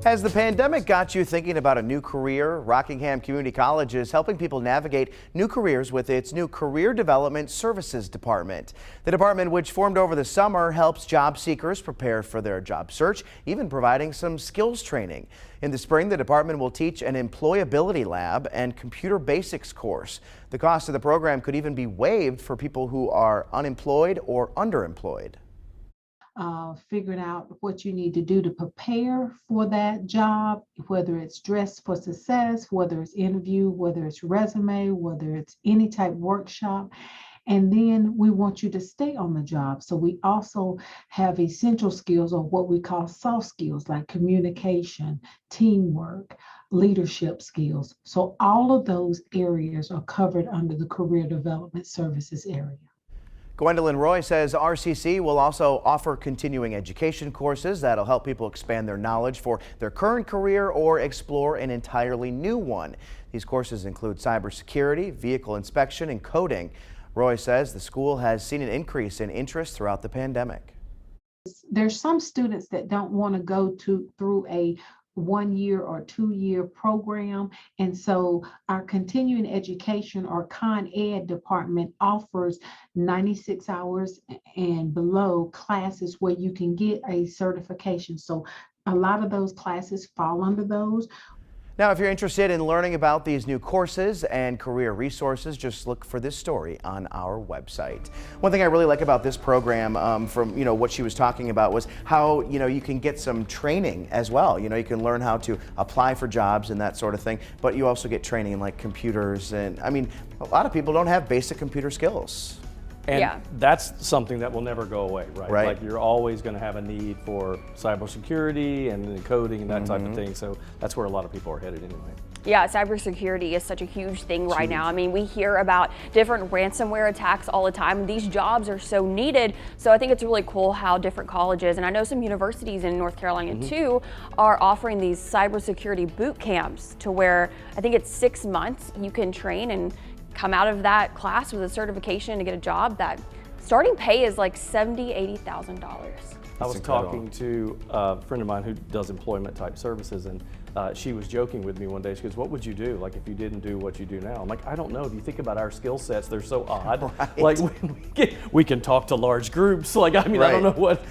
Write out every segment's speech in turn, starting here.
Has the pandemic got you thinking about a new career? Rockingham Community College is helping people navigate new careers with its new Career Development Services Department. The department, which formed over the summer, helps job seekers prepare for their job search, even providing some skills training. In the spring, the department will teach an employability lab and computer basics course. The cost of the program could even be waived for people who are unemployed or underemployed. Figuring out what you need to do to prepare for that job, whether it's dress for success, whether it's interview, whether it's resume, whether it's any type workshop. And then we want you to stay on the job. So we also have essential skills, or what we call soft skills, like communication, teamwork, leadership skills. So all of those areas are covered under the Career Development Services area. Gwendolyn Roy says RCC will also offer continuing education courses that'll help people expand their knowledge for their current career or explore an entirely new one. These courses include cybersecurity, vehicle inspection, and coding. Roy says the school has seen an increase in interest throughout the pandemic. There's some students that don't want to go through a 1-year or 2-year program. And so our continuing education or Con Ed department offers 96 hours and below classes where you can get a certification. So a lot of those classes fall under those. Now, if you're interested in learning about these new courses and career resources, just look for this story on our website. One thing I really like about this program from what she was talking about was how you can get some training as well. You can learn how to apply for jobs and that sort of thing, but you also get training in like computers, and I mean a lot of people don't have basic computer skills. And that's something that will never go away, right? Like you're always going to have a need for cybersecurity and coding and that type of thing. So that's where a lot of people are headed anyway. Yeah, cybersecurity is such a huge thing right now. I mean, we hear about different ransomware attacks all the time. These jobs are so needed. So I think it's really cool how different colleges, and I know some universities in North Carolina too, are offering these cybersecurity boot camps to where I think it's 6 months you can train and come out of that class with a certification to get a job. That starting pay is like $70,000, $80,000. I was talking to a friend of mine who does employment type services, and she was joking with me one day. She goes, "What would you do like if you didn't do what you do now?" I'm like, "I don't know. If you think about our skill sets, they're so odd. Like we can talk to large groups. Like I mean, I don't know what."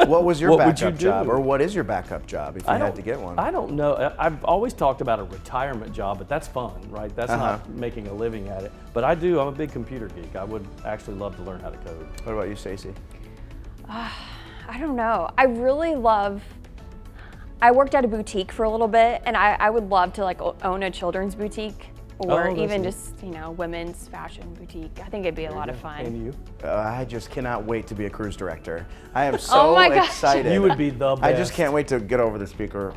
What was your backup job, or what is your backup job if you had to get one? I don't know. I've always talked about a retirement job, but that's fun, right? That's not making a living at it. But I'm a big computer geek. I would actually love to learn how to code. What about you, Stacey? I don't know. I worked at a boutique for a little bit, and I would love to like own a children's boutique, or even just women's fashion boutique. I think it'd be a lot of fun. And you? I just cannot wait to be a cruise director. I am so excited. You would be the best. I just can't wait to get over the speaker.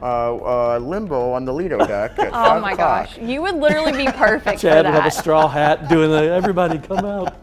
Limbo on the Lido deck at 5 Oh my o'clock. gosh, you would literally be perfect for Chad that. would have a straw hat doing everybody come out.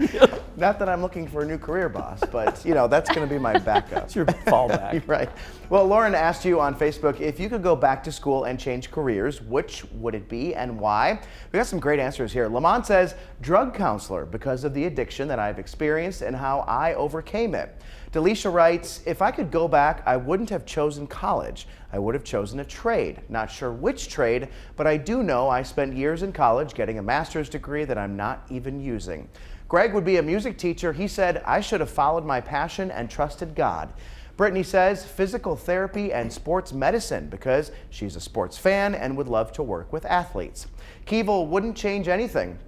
Not that I'm looking for a new career boss, but that's going to be my backup. It's your fallback. Right. Well, Lauren asked you on Facebook if you could go back to school and change careers, which would it be and why? We got some great answers here. Lamont says drug counselor because of the addiction that I've experienced and how I overcame it. Delisha writes, if I could go back, I wouldn't have chosen college. I would have chosen a trade. Not sure which trade, but I do know I spent years in college getting a master's degree that I'm not even using. Greg would be a music teacher. He said, I should have followed my passion and trusted God. Brittany says physical therapy and sports medicine because she's a sports fan and would love to work with athletes. Keeval wouldn't change anything.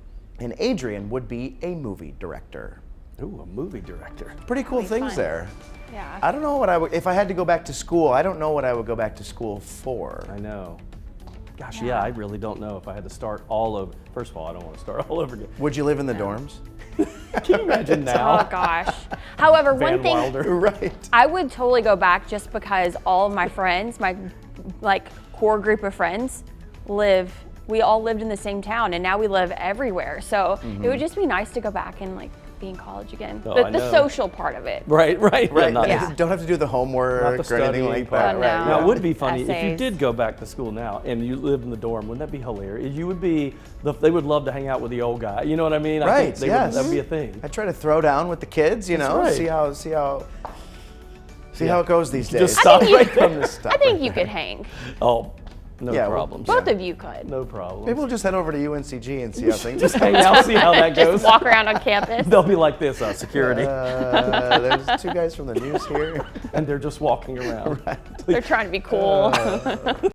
And Adrian would be a movie director. Ooh, a movie director. Pretty cool things there. Yeah. I don't know what I would, if I had to go back to school, I don't know what I would go back to school for. I know. Gosh, yeah, I really don't know if I had to start all over. First of all, I don't want to start all over again. Would you live in the dorms? Can you imagine now? Oh gosh. However, one thing, right. I would totally go back just because all of my friends, my core group of friends we all lived in the same town, and now we live everywhere. So it would just be nice to go back and be in college again. The social part of it. Right. Yeah. Don't have to do the homework or anything like that. No. Now, it would be funny Essays. if you did go back to school now and you lived in the dorm. Wouldn't that be hilarious? You would be. They would love to hang out with the old guy. You know what I mean? Right. I think that would be a thing. I try to throw down with the kids. Right. See how See how it goes these days. Just stop you- right from the I think you could hang. Oh, no Yeah, well, problems. Both of you could. No problems. Maybe we'll just head over to UNCG and see how things Just hang out, see how that goes. Just walk around on campus. They'll be like this, security. There's 2 guys from the news here. And they're just walking around. They're trying to be cool.